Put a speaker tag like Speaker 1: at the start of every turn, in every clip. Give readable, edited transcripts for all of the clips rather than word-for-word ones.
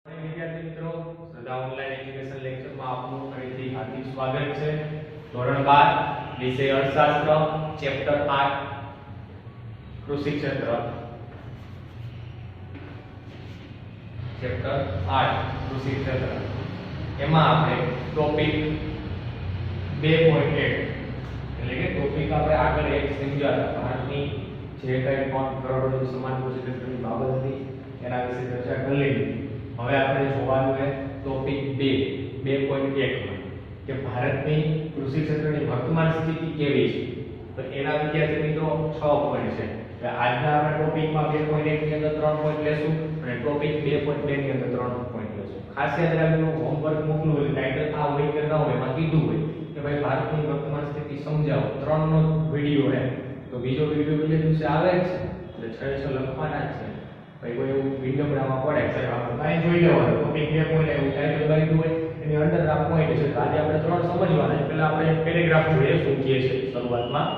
Speaker 1: વિદ્યાર્થી મિત્રો, શ્રદ્ધા ઓનલાઈન એજ્યુકેશન લેક્ચરમાં આપનું ફરીથી હાર્દિક સ્વાગત છે. ધોરણ 12 વિષય અર્થશાસ્ત્ર, ચેપ્ટર 8 કૃષિ ક્ષેત્ર. ચેપ્ટર 8 કૃષિ ક્ષેત્ર. એમાં આપણે ટોપિક 2.1 એટલે કે ટોપિક આપણે આગળ એક સમજ્યા ભારતની જે કંઈ પણ કરોડરજ્જુ સમાન કૃષિ ક્ષેત્રની બાબત હતી એના વિશે ચર્ચા કરી લીધી. હવે આપણે જોવાનું છે ટોપિક 2.1 કે ભારતની કૃષિ ક્ષેત્રની વર્તમાન સ્થિતિ કેવી છે. તો એના વિદ્યાર્થી મિત્રો 6 પોઈન્ટ છે. હવે આજના આપણા ટોપિકમાં 2.1 ની અંદર 3 પોઈન્ટ લેશું અને ટોપિક 2.2 ની અંદર 3 પોઈન્ટ લેશું. ખાસ યાદ રાખજો, હોમવર્ક મોકલું એટલે ટાઇટલ આ હોય કે ન હોય એમાં કીધું હોય કે ભાઈ ભારતની વર્તમાન સ્થિતિ સમજાવો. 3 નો વિડિયો હે તો બીજો વિડિયો બીજે દિવસે આવે જ છે એટલે 6 લખવાના જ છે. ભાઈ કોઈ એવું વિડિયો બનાવવા પડે સાહેબ આપણે કાઈ જોઈ લેવાનું ટોપિક 2.1 એવું ટાઇટલ લખી હોય એની અંદર આ પોઈન્ટ છે. તો આજે આપણે 3 સમજવાના છે. પહેલા આપણે પેરેગ્રાફ જોઈએ શું કહે છે શરૂઆતમાં.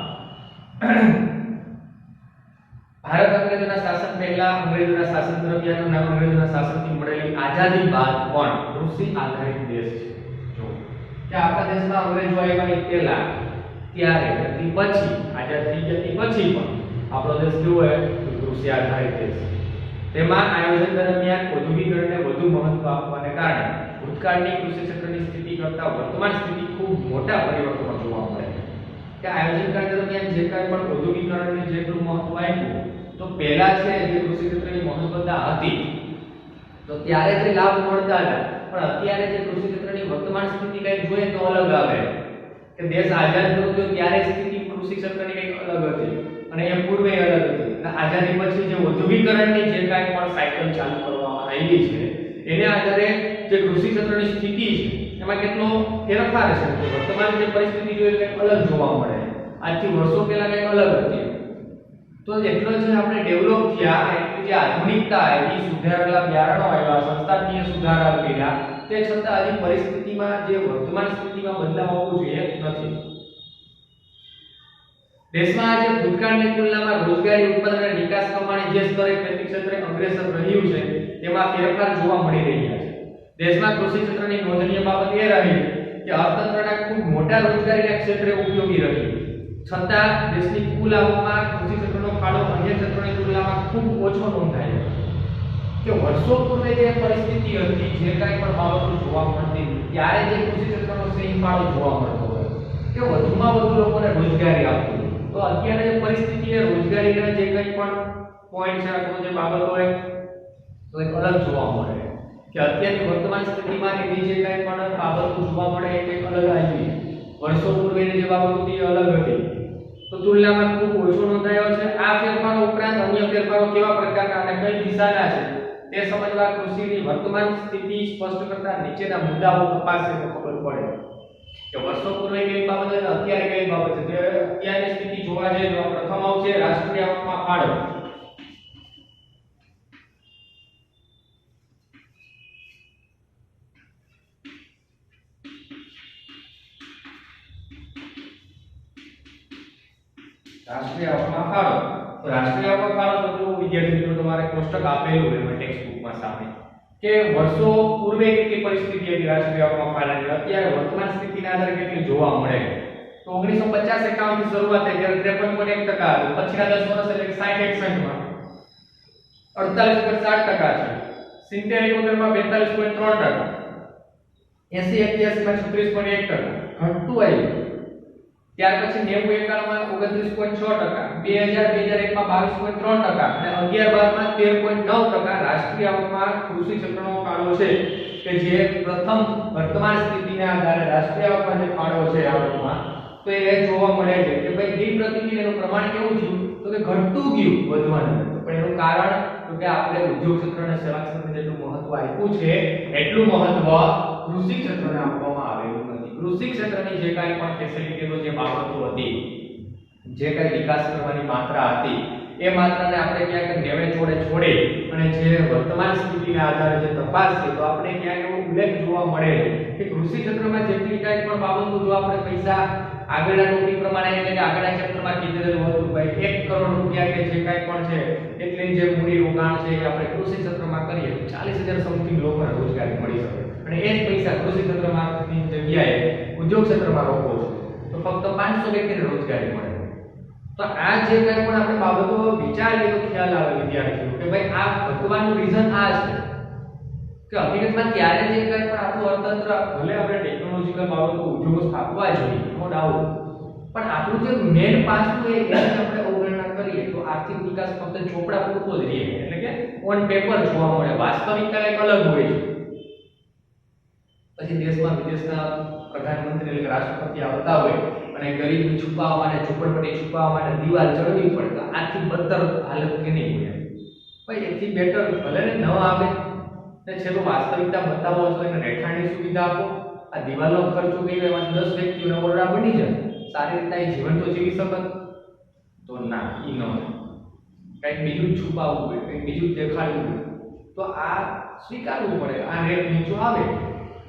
Speaker 1: ભારત અંગ્રેજોના શાસન પહેલા અંગ્રેજોના શાસન દરમિયાન અને અંગ્રેજોના શાસનથી મળેલી આઝાદી બાદ પણ કૃષિ આધારિત દેશ છે. જો કે આપણા દેશમાં અંગ્રેજો આવ્યા પહેલા ત્યારે હતી પછી આઝાદ થઈ ગયા પછી પણ આપણો દેશ કેવો છે કૃષિ આધારિત દેશ. તેમાં આયોજન દરમિયાન ઔદ્યોગિકરણને વધુ મહત્વ આપવાને કારણે ભૂતકાળની કૃષિ ક્ષેત્રની સ્થિતિ કરતાં વર્તમાન સ્થિતિ ખૂબ મોટા પરિવર્તનો જોવા મળે છે. કે આયોજન કાળ દરમિયાન જે કાંઈ પણ ઔદ્યોગિકરણને જેટલું મહત્વ આપ્યું તો પહેલા છે જે કૃષિ ક્ષેત્રની મહત્વતા હતી તો ત્યારે જે લાભ મળતા હતા, પણ અત્યારે જે કૃષિ ક્ષેત્રની વર્તમાન સ્થિતિ કંઈક જોઈએ તો અલગ આવે. કે દેશ આઝાદ થયો ત્યારે સ્થિતિ કૃષિ ક્ષેત્રની કંઈક અલગ હતી અને એ પૂર્વે અલગ હતી. આઝાદી પછી જે ઔદ્યોગિકરણની જે કાંઈ પણ સાયકલ ચાલુ કરવામાં આવી છે એને આધારે જે કૃષિ ક્ષેત્રની સ્થિતિ છે એમાં કેટલો ફેરફાર છે. તો વર્તમાન જે પરિસ્થિતિ જોઈએ કંઈક અલગ જોવા મળે. આજથી વર્ષો પહેલા કંઈક અલગ હતી. તો જેટલો જે આપણે ડેવલપ થયા એટલી જે આધુનિકતા આવી, સુધારેલા બિયારણો આવ્યા, સંસ્થાકીય સુધારા કર્યા, તે છતાં હજી પરિસ્થિતિમાં જે વર્તમાન સ્થિતિમાં બદલાવ આવવો જોઈએ નથી. દેશમાં આજે ભૂતકાળની તુલનામાં રોજગારી, ઉત્પાદન અને નિકાસ કમાણી જે સ્તરે ખેતી ક્ષેત્રે અગ્રેસર રહ્યું છે તેમાં ફેરફાર જોવા મળી રહ્યા છે. દેશમાં કૃષિ ક્ષેત્રની નોંધનીય બાબત એ રહી કે અર્થતંત્રના ખૂબ મોટા રોજગારીના ક્ષેત્રે ઉપયોગી રહ્યું, છતાં દેશની કુલ આવકમાં કૃષિ ક્ષેત્રનો ફાળો અન્ય ક્ષેત્રોની તુલનામાં ખૂબ ઓછો નોંધાયો. કે વર્ષો પૂર્વે જે પરિસ્થિતિ હતી, જે કાંઈ પણ બાબતો જોવા મળતી ત્યારે જે કૃષિ ક્ષેત્રનો સહી ફાળો જોવા મળતો હોય કે વધુમાં વધુ લોકોને રોજગારી આપતી. તો અત્યારે જે પરિસ્થિતિ છે રોજગારીના જે કંઈ પણ પોઈન્ટ છે અથવા જે બાબતો હોય તો એક અલગ જોવા મળે. કે અત્યારની વર્તમાન સ્થિતિમાં એની જે કંઈ પણ બાબતો જોવા મળે એ કંઈક અલગ આવી. વર્ષો પૂર્વેની જે બાબતો હતી એ અલગ હતી તો તુલનામાં ખૂબ ઓછો નોંધાયો છે. આ ફેરફારો ઉપરાંત અન્ય ફેરફારો કેવા પ્રકારના અને કઈ દિશાના છે તે સમજવા કૃષિની વર્તમાન સ્થિતિ સ્પષ્ટ કરતા નીચેના મુદ્દાઓ તપાસીએ તો ખબર પડે કે વર્ષો પૂર્વે કઈ બાબત અને અત્યારે કઈ બાબત છે. તે અત્યારની સ્થિતિ જોવા જઈએ તો પ્રથમ આવશે રાષ્ટ્રીય આવકમાં ફાળો. રાષ્ટ્રીય આવકમાં ફાળો. તો રાષ્ટ્રીય આવકમાં ફાળો તો જો વિદ્યાર્થી મિત્રો તમારે કોષ્ટક આપેલું હોય એમાં ટેક્સ્ટ બુકમાં સામે કે વર્ષો પૂર્વે કેટલી પરિસ્થિતિ હતી રાષ્ટ્રીય આવકમાં ફાળાની, અત્યારે વર્તમાન સ્થિતિના આધારે કેટલી જોવા મળે. તો 1950-51 થી શરૂઆત થઈ ત્યારે 53.1% હતું. પછીના 10 વર્ષ એટલે 60-61 માં 48.7% છે. 70-71 માં 42.3%, 80-81 માં 36.1% ઘટતું આવ્યું. ત્યાર પછી 90-91 માં 29.6%, 2000-2001 માં 22.3% અને 11-12 માં 13.9% રાષ્ટ્રીય આવકમાં કૃષિ ક્ષેત્રનો ફાળો છે. કે જે પ્રથમ વર્તમાન સ્થિતિના આધારે રાષ્ટ્રીય આવકમાં જે ફાળો છે આવકમાં તો એ જોવા મળે છે કે ભાઈ દિન પ્રતિદિન એનું પ્રમાણ કેવું થયું તો કે ઘટતું ગયું, વધવાનું. પણ એનું કારણ તો કે આપણે ઉદ્યોગ ક્ષેત્ર અને સેવા ક્ષેત્રને જેટલું મહત્વ આપ્યું છે એટલું મહત્વ કૃષિ ક્ષેત્રને આપવામાં આવેલું નથી. કૃષિ ક્ષેત્રની જે કાંઈ પણ ફેસિલિટીઓ, જે બાબતો હતી, જે કાંઈ વિકાસ કરવાની માત્રા હતી એ માત્રાને આપણે ક્યાંક નેવે છોડી અને જે વર્તમાન સ્થિતિના આધારે જે તપાસ છે તો આપણે ક્યાંક એવો ઉલ્લેખ જોવા મળે કે કૃષિ ક્ષેત્રમાં જેટલી કાંઈ પણ બાબતો જો આપણે પૈસા આગળના ટોપિક પ્રમાણે એટલે કે આગળના ચેપ્ટરમાં કીધેલું હતું ભાઈ 1 કરોડ રૂપિયા કે જે કાંઈ પણ છે એટલી જે મૂડી રોકાણ છે એ આપણે કૃષિ ક્ષેત્રમાં કરીએ તો 40,000 સમથિંગ લોકોને રોજગારી મળી શકે અને એ જ પૈસા કૃષિ ક્ષેત્રમાંની જગ્યાએ ઉદ્યોગ ક્ષેત્રમાં રોકો છો તો ફક્ત 500 વ્યક્તિને રોજગારી મળે. તો આ જે કાંઈ પણ આપણે બાબતો વિચારીએ તો ખ્યાલ આવે વિદ્યાર્થીઓ કે ભાઈ આ ઘટવાનું રીઝન આ છે કે હકીકતમાં ત્યારે જે કાંઈ પણ આપણું અર્થતંત્ર ભલે આપણે ટેકનોલોજીકલ બાબતો ઉદ્યોગો સ્થાપવા જોઈએ નો ડાઉટ પણ આપણું જે મેન પાસું એ આપણે અવગણના કરીએ તો આર્થિક વિકાસ ફક્ત ચોપડા પૂરતો જ રહે એટલે કે ઓન પેપર જોવા મળે વાસ્તવિકતા કંઈક અલગ હોય છે. પછી દેશમાં વિદેશના પ્રધાનમંત્રી એટલે રાષ્ટ્રપતિ આવતા હોય અને ગરીબી છુપાવવા માટે ઝૂંપડપટ્ટી છુપાવવા માટે દીવાલ ચડવી પડે તો આથી બદતર હાલત કેની હોય ભાઈ એથી બેટર ભલે ને ન આવે ને છેલ્લો વાસ્તવિકતા બતાવો છો એને રહેઠાણની સુવિધા આપો આ દિવાલનો ખર્ચો કર્યો એમાં 10 વ્યક્તિઓના ઓરડા બની જાય સારી રીતે જીવન તો જીવી શકત તો ના ઈ ન કંઈક બીજું જ છુપાવવું હોય કંઈક બીજું જ દેખાડવું હોય તો આ સ્વીકારવું પડે આ રેટ નીચો આવે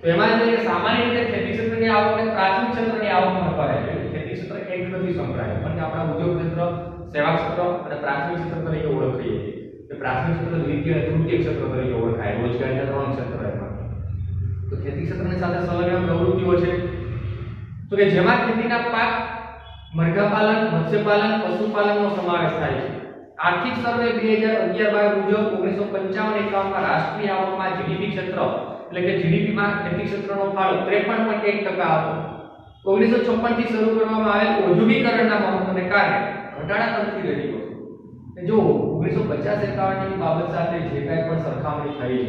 Speaker 1: તો એમાં જે સામાન્ય રીતે ખેતી ક્ષેત્રની આવક અને પ્રાથમિક ક્ષેત્રની આવકમાં ફરક છે. ખેતી ક્ષેત્ર એક નથી સંકળાયેલું પણ આપણા ઉદ્યોગ ક્ષેત્ર સેવા ક્ષેત્ર અને પ્રાથમિક ક્ષેત્ર તરીકે ઓળખીએ છીએ કે પ્રાથમિક ક્ષેત્ર દ્વિતીય અને તૃતીય ક્ષેત્ર તરીકે ઓળખાય રોજગારીના 3 ક્ષેત્ર એમાં. તો ખેતી ક્ષેત્રની સાથે સંલગ્ન પ્રવૃત્તિઓ છે તો કે જેમાં ખેતીના પાક મરઘા પાલન મત્સ્યપાલન પશુપાલનનો સમાવેશ થાય છે. આર્થિક સર્વે 2011-12 મુજબ 1955-51 માં રાષ્ટ્રીય આવકમાં જીડીપી ક્ષેત્ર એટલે કે જીડીપી માં ખેતી ક્ષેત્રનો ફાળો 53.1% હતો. 1956 થી શરૂ કરવામાં આવેલ ઔદ્યોગિકરણના મહત્વને કારણે ઘટાડા તરફી રહ્યો છે. જો 1950-51 ની બાબત સાથે જે કાંઈ પણ સરખામણી થઈ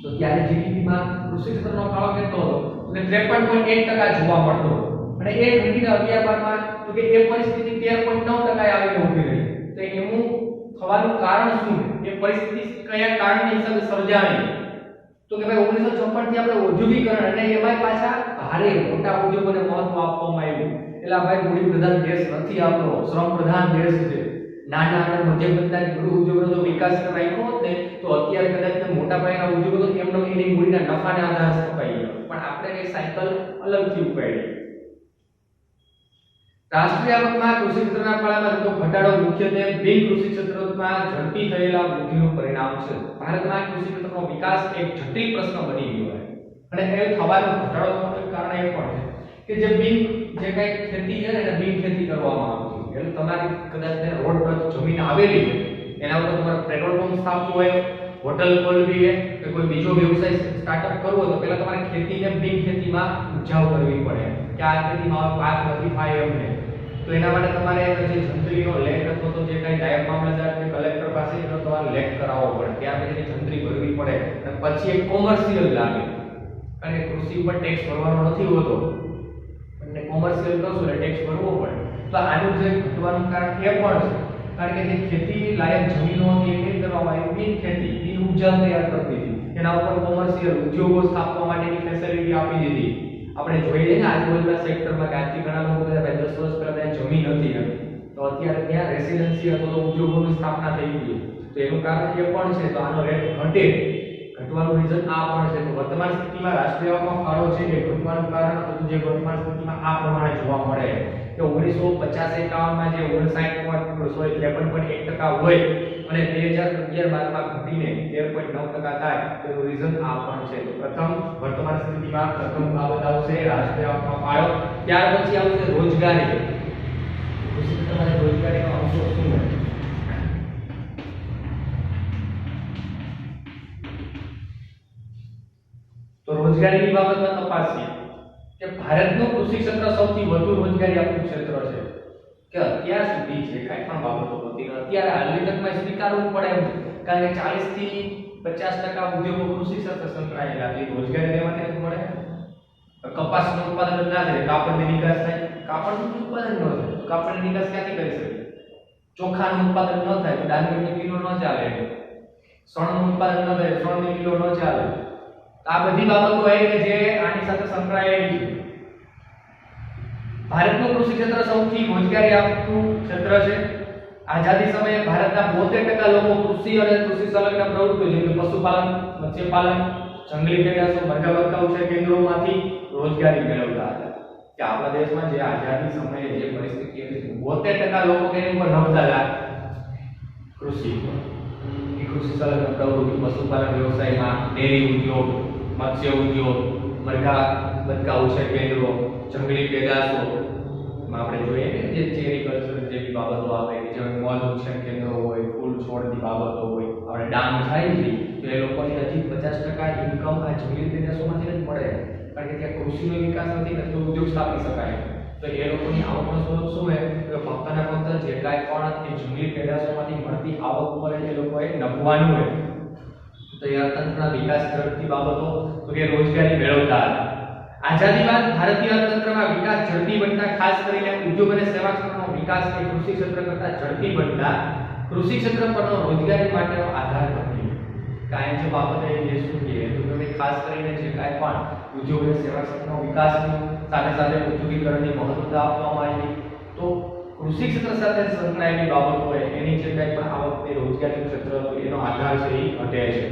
Speaker 1: તો ત્યારે જીડીપી માં કૃષિ ક્ષેત્રનો ફાળો કેટલો હતો તો 53.1% જોવા મળતો અને એ ઘટીને 11-12 માં તો કે એ પરિસ્થિતિ 13.9% આવીને ઊભી રહી. તો એનું થવાનું કારણ શું છે એ પરિસ્થિતિ કયા કારણની હિસાબે સર્જાણી તો કે ભાઈ 1956 થી આપણે ઔદ્યોગિકરણ અને એમાં પાછા ભારે મોટા ઉદ્યોગોને મહત્વ આપવામાં આવ્યું. એટલે ભાઈ મૂડી પ્રધાન દેશ નથી આપણો શ્રમ પ્રધાન દેશ છે. નાના અને મધ્યમ કદના ગૃહ ઉદ્યોગોનો વિકાસ રાખ્યો હોત ને તો અત્યારે કદાચ મોટા પાયાના ઉદ્યોગો તો એમનો એની મૂડીના નફાના આધારે સ્થપાઈ ગયા પણ આપણે એ સાયકલ અલગથી ઉપાડી. રાષ્ટ્રીય આવકમાં કૃષિ ક્ષેત્રના ફાળામાં થતો ઘટાડો મુખ્યત્વે બિન કૃષિ ક્ષેત્રમાં ઝડપી થયેલા વૃદ્ધિનું પરિણામ છે. ભારતમાં કૃષિ ક્ષેત્રનો વિકાસ એક જટિલ પ્રશ્ન બની ગયો છે અને એ થવાનું ઘટાડો થવાનું કારણ એ પણ છે કે જે કઈ ખેતી છે ને એને બિન ખેતી કરવામાં આવતી એટલે તમારી કદાચ તે રોડ પર જમીન આવેલી છે એના ઉપર તમારે પેટ્રોલ પંપ સ્થાપવું હોય હોટલ ખોલવી હોય કે કોઈ બીજો વ્યવસાય સ્ટાર્ટઅપ કરવો હોય તો પહેલા તમારે ખેતીને બિન ખેતીમાં ઉપજાવ કરવી પડે કે આ ખેતીમાં પાક નથી થાય એમને તો એના માટે તમારે જે જંત્રીનો લેખ અથવા તો જે કઈ નાયબ મામલતદાર કે કલેક્ટર પાસે એનો તમારે લેખ કરાવવો પડે ત્યાર પછી જંત્રી ભરવી પડે અને પછી એક કોમર્શિયલ લાગે કારણ કે કૃષિ ઉપર ટેક્સ ભરવાનો નથી હોતો અને કોમર્શિયલ કરશો એટલે ટેક્સ ભરવો પડે. તો આનું જે ઘટવાનું કારણ એ પણ છે કારણ કે જે ખેતી લાયક જમીનો હતી એ કેવી કરવામાં આવી બિન ખેતી બિન ઉપજાવ તૈયાર કરતી હતી એના ઉપર કોમર્શિયલ ઉદ્યોગો સ્થાપવા માટેની ફેસિલિટી આપી દીધી. આપણે જોઈએ ને આજુબાજુના સેક્ટરમાં કે આજથી ઘણા લોકો કહેતા 10 વર્ષ પહેલા ત્યાં જમીન હતી તો અત્યારે ત્યાં રેસિડેન્સી અથવા તો ઉદ્યોગોની સ્થાપના થઈ ગઈ તો એનું કારણ એ પણ છે. તો આનો રેટ ઘટવાનું રીઝન આ પણ છે. તો વર્તમાન સ્થિતિમાં રાષ્ટ્રીય આવકમાં ફાળો છે એ ઘટવાનું કારણ અથવા જે વર્તમાન સ્થિતિમાં આ પ્રમાણે જોવા મળે કે 1950-51 માં જે 53.1% હોય અને 2011-12 માં ઘટીને 13.9% થાય તેનું રીઝન આ પણ છે. તો પ્રથમ વર્તમાન સ્થિતિમાં પ્રથમ બાબત આવશે રાષ્ટ્રીય આવકમાં ફાળો. ત્યાર પછી આવશે રોજગારી. કૃષિ ક્ષેત્રમાં રોજગારીનો અંશો શું હોય તો રોજગારીની બાબતમાં તપાસીએ કે ભારતનું કૃષિ ક્ષેત્ર સૌથી વધુ રોજગારી આપતું ક્ષેત્ર છે કે અત્યાર સુધી જે કાંઈ પણ બાબતો હતી અત્યારે હાલની તકમાં સ્વીકારવું પડે એમ કારણ કે 40 થી 50% ઉદ્યોગો કૃષિ સાથે સંકળાયેલા છે. રોજગારી એમાંથી મળે. કપાસનું ઉત્પાદન ના થાય કાપડની નિકાસ થાય કાપડનું ઉત્પાદન ન થાય તો કાપડની નિકાસ ક્યાંથી કરી શકે. ચોખાનું ઉત્પાદન ન થાય તો ડાંગરની કિલો ન ચાલે. શણનું ઉત્પાદન ન થાય શણની કિલો ન ચાલે. આ બધી બાબતો હોય કે જે આની સાથે સંકળાયેલી છે. ભારતનું કૃષિ ક્ષેત્ર સૌથી રોજગારી આપતું ક્ષેત્ર છે. આઝાદી સમયે ભારતના 72% લોકો કૃષિ અને કૃષિ સંલગ્ન પ્રવૃત્તિઓ જેમ કે પશુપાલન મત્સ્યપાલન જંગલી પેદાશો મરઘા ઉછેર કેન્દ્રોમાંથી રોજગારી મેળવતા હતા. કે આપણા દેશમાં જે આઝાદી સમયે જે પરિસ્થિતિ હતી 72% લોકો કેની ઉપર નભતા હતા કૃષિ કૃષિ સંલગ્ન પ્રવૃત્તિ પશુપાલન વ્યવસાયમાં ડેરી ઉદ્યોગ મત્સ્ય ઉદ્યોગ મરઘા બતકા ઉછેર કેન્દ્રો જંગલી પેદાશો આપણે જોઈએ કે જે સેરિકલ્ચર જેવી બાબતો આવે કે જેમ મોલ ઉછેર કેન્દ્રો હોય ફૂલ છોડની બાબતો હોય આપણે ડાંગ થાય છે તો એ લોકોને હજી 50% ઇન્કમ આ જંગલી પેદાશોમાંથી જ મળે કારણ કે ત્યાં કૃષિનો વિકાસ નથી ને તો ઉદ્યોગ સ્થાપી શકાય તો એ લોકોની આવકનો સ્ત્રોત શું છે કે ફક્ત ને ફક્ત જે કાંઈ પણ એ જંગલી પેદાશોમાંથી મળતી આવક ઉપર એ લોકોએ નભવાનું હોય તો એ અર્થતંત્રના વિકાસ ઝડપી બાબતો તો કે રોજગારી મેળવતા હતા આઝાદી બાદ ભારતીય અર્થતંત્રમાં વિકાસ ઝડપી બનતા ખાસ કરીને ઉદ્યોગ અને સેવા ક્ષેત્રનો વિકાસ એ કૃષિ ક્ષેત્ર કરતાં ઝડપી બનતા કૃષિ ક્ષેત્ર પરનો રોજગારી માટેનો આધાર બની કાયમ જે બાબતે એ શું છે તો તમે ખાસ કરીને જે કાંઈ પણ ઉદ્યોગ અને સેવા ક્ષેત્રનો વિકાસની સાથે સાથે ઔદ્યોગિકરણની મહત્વતા આપવામાં આવી તો કૃષિ ક્ષેત્ર સાથે સંકળાયેલી બાબતો હોય એની જે કાંઈ પણ આવકની રોજગારી ક્ષેત્ર એનો આધાર છે એ ઘટે છે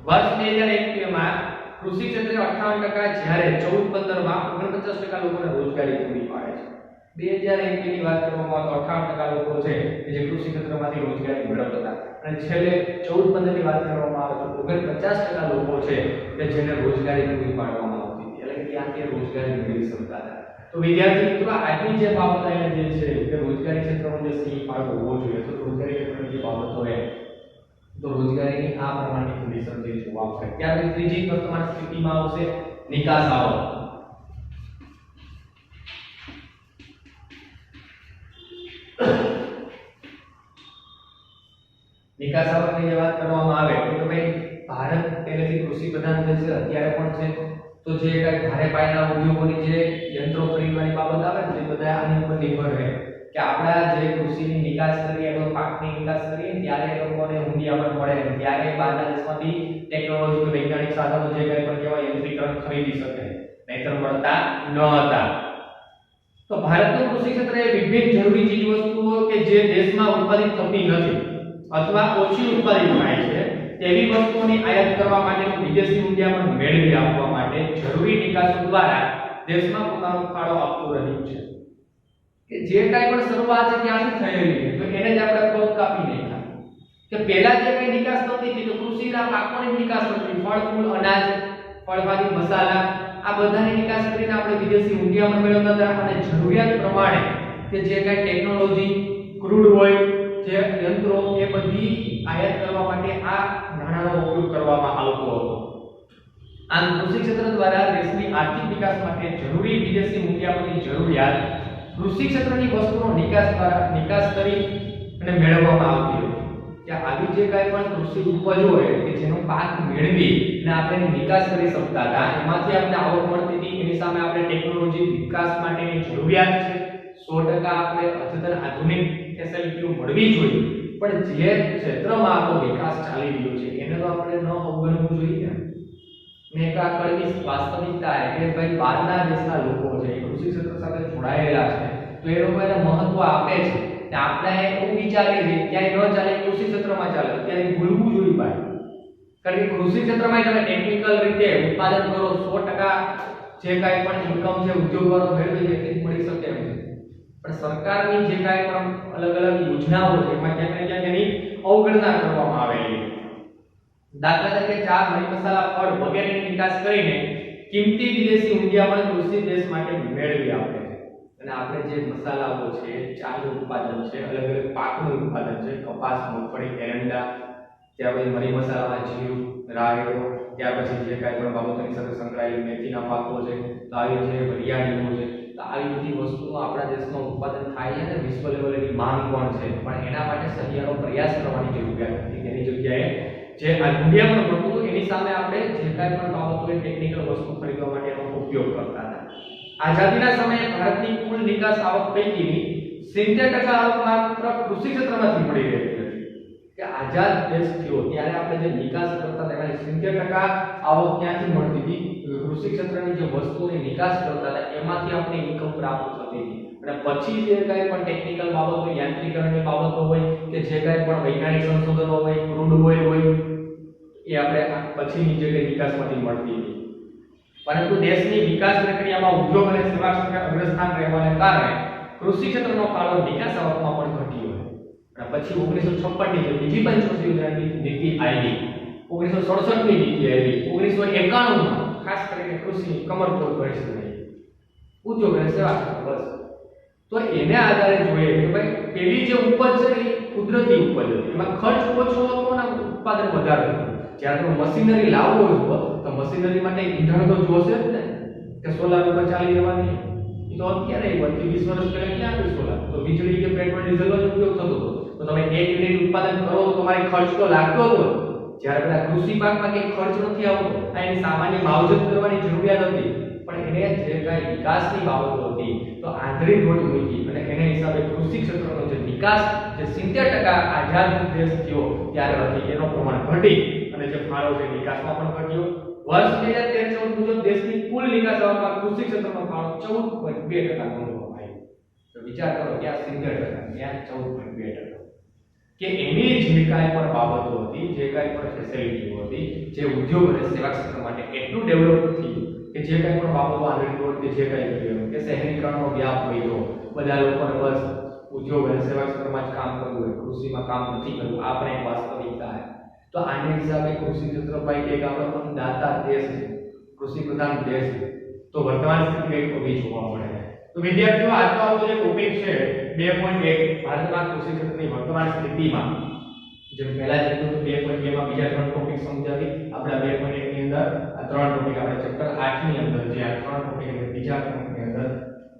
Speaker 1: વર્ષ 2021 માં કૃષિ ક્ષેત્રે 58% જ્યારે 14-15 માં 49% લોકોને રોજગારી પૂરી પાડે છે 2021 ની વાત કરવામાં આવે તો 58% લોકો છે કે જે કૃષિ ક્ષેત્રમાંથી રોજગારી મેળવતા હતા અને છેલ્લે 14-15 ની વાત કરવામાં આવે તો 49% લોકો છે કે જેને રોજગારી પૂરી પાડવામાં આવતી હતી એટલે કે ત્યાંથી રોજગારી મેળવી શકતા હતા તો વિદ્યાર્થી મિત્રો આજની જે બાબત અહીંયા જે છે કે રોજગારી ક્ષેત્રમાં જે સી ફાળો હોવો જોઈએ તો રોજગારી ક્ષેત્રની જે બાબતો છે તો રોજગારીની આ પ્રમાણની કન્ડિશન જે જોવા મળે ત્યાર પછી ત્રીજી વર્તમાન સ્થિતિમાં આવશે નિકાસ આવક નિકાસ આવકની જે વાત કરવામાં આવે તો ભાઈ ભારત પહેલેથી કૃષિ પ્રધાન દેશ છે અત્યારે પણ છે તો જે કઈ ભારે પાયાના ઉદ્યોગોની જે યંત્રો ખરીદવાની બાબત આવે ને તે બધા આની ઉપર નિર્ભર રહે કે આપણા જે કૃષિની નિકાસ કરીએ તો પાકની નિકાસ કરીએ ત્યારે એ લોકોને ઊંડિયામણ મળે ત્યારે બહારના દેશમાંથી ટેકનોલોજી કે વૈજ્ઞાનિક સાધનો જે કંઈ પણ કહેવાય યંત્રીકરણ ખરીદી શકે નહીતર મળતા ન હતા તો ભારતનું કૃષિ ક્ષેત્ર એ વિભિન્ન જરૂરી ચીજવસ્તુઓ કે જે દેશમાં ઉત્પાદિત થતી નથી અથવા ઓછી ઉત્પાદિત થાય છે તેવી વસ્તુઓની આયાત કરવા માટે વિદેશી ઊંડિયામણ મેળવી આપવા માટે જરૂરી નિકાસો દ્વારા દેશમાં પોતાનો ફાળો આપતું રહ્યું છે કે જે કાંઈ પણ શરૂઆત છે ત્યાંથી થયેલી છે તો એને જ આપણે કોપ કાપી નાખ્યા કે પહેલા જે કંઈ નિકાસ થતી હતી તો કૃષિના પાકોની નિકાસ થતી ફળ ફૂલ અનાજ ફળભાજી મસાલા આ બધાની નિકાસ કરીને આપણે વિદેશી ઊંડિયામણ મેળવતા હતા અને જરૂરિયાત પ્રમાણે કે જે કાંઈ ટેકનોલોજી ક્રૂડ ઓઇલ જે યંત્રો એ બધી આયાત કરવા માટે આ નાણાંનો ઉપયોગ કરવામાં આવતો હતો આમ કૃષિ ક્ષેત્ર દ્વારા દેશની આર્થિક વિકાસ માટે જરૂરી વિદેશી મૂલ્યાંકનની જરૂરિયાત કૃષિ ક્ષેત્રની વસ્તુનો નિકાસ કરી અને મેળવવામાં આવતી હતી કે આવી જે કાંઈ પણ કૃષિ ઉપજ હોય કે જેનો પાક મેળવી અને આપણે નિકાસ કરી શકતા હતા એમાંથી આપણે આવક મળતી હતી એની સામે આપણે ટેકનોલોજી વિકાસ માટેની જરૂરિયાત છે 100% આપણે અદ્યતન આધુનિક ફેસિલિટીઓ મળવી જોઈએ પણ જે ક્ષેત્રમાં આપણો વિકાસ ચાલી રહ્યો છે એને તો આપણે ન અવગણવું જોઈએ ને એક આ કડવી વાસ્તવિકતા છે કે ભાઈ બહારના દેશના લોકો છે એ કૃષિ ક્ષેત્ર સાથે જોડાયેલા છે તો એ લોકો એને મહત્વ આપે છે કે આપણે એવું વિચારીએ છીએ ક્યાંય ન ચાલે કૃષિ ક્ષેત્રમાં ચાલે ત્યારે ભૂલવું જોઈએ ભાઈ કારણ કે કૃષિ ક્ષેત્રમાં તમે ટેકનિકલ રીતે ઉત્પાદન કરો 100% જે કાંઈ પણ ઇન્કમ છે ઉદ્યોગવાળો મેળવી શકે તે મળી શકે એમ છે પણ સરકારની જે કાંઈ પણ અલગ અલગ યોજનાઓ છે એમાં ક્યાંક ને ક્યાંક એની અવગણના કરવામાં આવેલી દાખલા તરીકે ચા મરી મસાલા ફળ વગેરેની નિકાસ કરીને કિંમતી વિદેશી ઊંડિયામણ કૃષિ દેશ માટે મેળવી આપે છે અને આપણે જે મસાલાઓ છે ચાનું ઉત્પાદન છે અલગ અલગ પાકનું ઉત્પાદન છે કપાસ મગફળી એરંડા ત્યાર પછી મરી મસાલામાં જીરું રાયડો ત્યાર પછી જે કાંઈ પણ બાબતોની સાથે સંકળાયેલી મેથીના પાકો છે તો આવી છે વરિયાળીઓ છે તો આવી બધી વસ્તુઓ આપણા દેશમાં ઉત્પાદન થાય છે અને વિશ્વ લેવલેની માંગ પણ છે પણ એના માટે સહિયારો પ્રયાસ કરવાની જરૂરિયાત હતી તેની જગ્યાએ જે આ ઊંડિયામણ મળતું એની સામે આપણે જે કાંઈ પણ બાબતો ટેકનિકલ વસ્તુ ખરીદવા માટે એનો ઉપયોગ કરતા હતા આઝાદીના સમયે ભારતની કુલ નિકાસ આવક પૈકીની 70% આવક માત્ર કૃષિ ક્ષેત્રમાંથી મળી રહી હતી કે આઝાદ દેશ થયો ત્યારે આપણે જે નિકાસ કરતા હતા એમાં 70% આવક ક્યાંથી મળતી હતી કૃષિ ક્ષેત્રની જે વસ્તુઓની નિકાસ કરતા હતા એમાંથી આપણે ઇન્કમ પ્રાપ્ત થતી હતી અને પછી જે કાંઈ પણ ટેકનિકલ બાબતો યાંત્રિકરણની બાબતો હોય કે જે કાંઈ પણ વૈજ્ઞાનિક સંશોધનો હોય ક્રૂડ ઓઇલ હોય એ આપણે પછીની જે નિકાસમાંથી મળતી હતી પરંતુ દેશની વિકાસ પ્રક્રિયામાં ઉદ્યોગ અને સેવા ક્ષેત્રે અગ્રસ્થાન રહેવાને કારણે કૃષિ ક્ષેત્રનો ફાળો નિકાસ આવકમાં પણ ઘટ્યો અને પછી 1956 ની જે બીજી પંચવર્ષીય યોજનાની નીતિ આવી, 1967 ની નીતિ આવી, 1991 માં ખાસ કરીને કૃષિની કમરતોડ પરિસ્થિતિ આવી, ઉદ્યોગ અને સેવા ક્ષેત્ર બસ. તો એને આધારે જોઈએ કે ભાઈ પેલી જે ઉપજ છે એ કુદરતી ઉપજ હતી, એમાં ખર્ચ ઓછો હતો અને ઉત્પાદન વધારે હતું. જ્યારે તમે મશીનરી લાવવો છો તો મશીનરી માટે ઈંધણ તો જોશે જ ને, કે સોલાર ઉપર ચાલી રહેવાની. એ તો અત્યારે 20 વર્ષ પહેલા ક્યાં હતું સોલાર? તો વીજળી કે પેટ્રોલ ડીઝલનો જ ઉપયોગ થતો હતો. તો તમે 1 યુનિટ ઉત્પાદન કરો તો તમારે ખર્ચ તો લાગતો હતો. જ્યારે પેલા કૃષિ પાકમાં કંઈ ખર્ચ નથી આવતો, આ એની સામાન્ય માવજત કરવાની જરૂરિયાત હતી. પણ એને જે કાંઈ વિકાસની બાબતો હતી તો આંતરિક રોટ મૂકી અને એના હિસાબે કૃષિ ક્ષેત્રનો જે વિકાસ જે 70% આઝાદ દેશ થયો ત્યારે હતી એનો પ્રમાણ ઘટી અને જે ફાળો છે વિકાસમાં પણ ઘટ્યો. વર્ષ 2013-14 મુજબ દેશની કુલ નિકાસ આવકમાં કૃષિ ક્ષેત્રનો ફાળો 14.2% નોંધવામાં આવ્યો. તો વિચાર કરો, ત્યાં 70%, ત્યાં 14.2%. કે એની જે કાંઈ પણ બાબતો હતી, જે કાંઈ પણ ફેસિલિટીઓ હતી, જે ઉદ્યોગ અને સેવા ક્ષેત્ર માટે એટલું ડેવલપ થયું કે જે કાંઈ પણ બાબતો આંતરિક રોડ કે જે કાંઈ થયું કે શહેરીકરણનો વ્યાપ વધ્યો, બધા લોકોને બસ ઉદ્યોગ અને સેવા ક્ષેત્રમાં જ કામ કરવું હોય, કૃષિમાં કામ નથી કરવું, આ પણ એક વાસ્તવિકતા છે. તો આના હિસાબે કૃષિ ક્ષેત્ર ભાઈ એક આપણો અન્નદાતા દેશ છે, કૃષિ પ્રધાન દેશ છે. તો વર્તમાન સ્થિતિ કંઈક એવી જોવા મળે છે. તો વિદ્યાર્થીઓ, આજનો આપણો જે ટોપિક છે 2.1 ભારતમાં કૃષિ ક્ષેત્રની વર્તમાન સ્થિતિમાં, જેમ પહેલા જેટલું તો 2.2 માં બીજા 3 ટોપિક સમજાવી. આપણા 2.1 ની અંદર આ 3 ટોપિક આપણે ચેપ્ટર 8 ની અંદર જે આ 3 ટોપિક એટલે બીજા ટોપિકની અંદર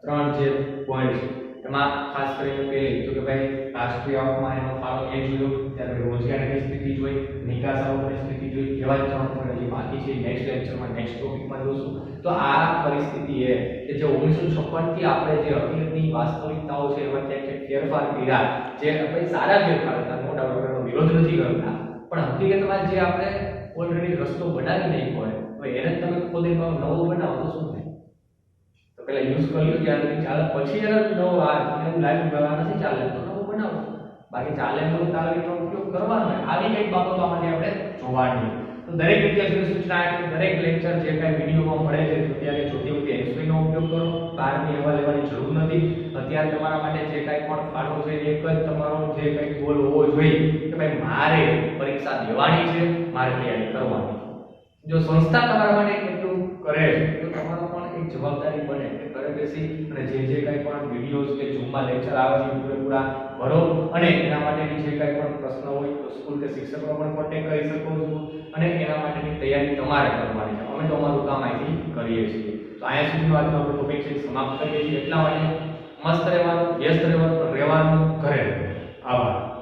Speaker 1: 3 જે પોઈન્ટ છે એમાં ખાસ કરીને પહેલી તો કે ભાઈ રાષ્ટ્રીય આવકમાં એનો ફાળો એ જોયો, ત્યારે રોજગારીની સ્થિતિ જોઈ, નિકાસ આવકની સ્થિતિ જોઈ. એવા જ 3 પોઈન્ટ જે બાકી છે નેક્સ્ટ લેક્ચરમાં નેક્સ્ટ ટોપિકમાં જોશું. તો આ પરિસ્થિતિ એ કે જે 1956 થી આપણે જે હકીકતની વાસ્તવિકતાઓ છે એમાં ક્યાંક ફેરફાર કર્યા, જે ભાઈ સારા ફેરફાર હતા, નો ડાઉટ, એનો વિરોધ નથી કરતા, પણ હકીકતમાં જે આપણે ઓલરેડી રસ્તો બનાવી નહીં હોય તો એને તમે ખોદીને નવો બનાવો તો શું થાય? તો પેલા યુઝ કરી લો ત્યારે ચાલે, પછી એને નવો એવું લાગ્યું કે આ નથી ચાલે તો નવો બનાવો. બાકી ચાલે નવું ચાલે એનો ઉપયોગ કરવાનો હોય. આવી કંઈક બાબતો આમાંથી આપણે જોવાની. તો દરેક વિદ્યાર્થીઓને સૂચના આપી, દરેક લેક્ચર જે કાંઈ વિડીયોમાં મળે છે ત્યારે જોતી વખતે એનસ્ક્રીનનો ઉપયોગ કરો. બહારની એવા લેવાની જરૂર નથી. અત્યારે તમારા માટે જે કાંઈ પણ ફાળો છે એક જ તમારો જે કાંઈ ગોલ હોવો જોઈએ કે ભાઈ મારે પરીક્ષા દેવાની છે, મારે તૈયારી કરવાની. જો સંસ્થા તમારા માટે એટલું કરે છે તો તમારો પણ એક જવાબદારી બને કે ઘરે બેસી અને જે કાંઈ પણ વિડીયોઝ કે ઝૂમમાં લેક્ચર આવે છે પૂરેપૂરા ભરો અને એના માટેની જે કાંઈ પણ પ્રશ્ન હોય તો સ્કૂલ કે શિક્ષકો પણ કોન્ટેક્ટ કરી શકો છો અને એના માટેની તૈયારી તમારે કરવાની છે. અમે તો અમારું કામ અહીંથી કરીએ છીએ. તો અહીંયા સુધીનો આજનો આપણો ટોપિક છે સમાપ્ત કરીએ છીએ. એટલા માટે મસ્ત રહેવાનું, વ્યસ્ત રહેવાનું, ઘરે. આભાર.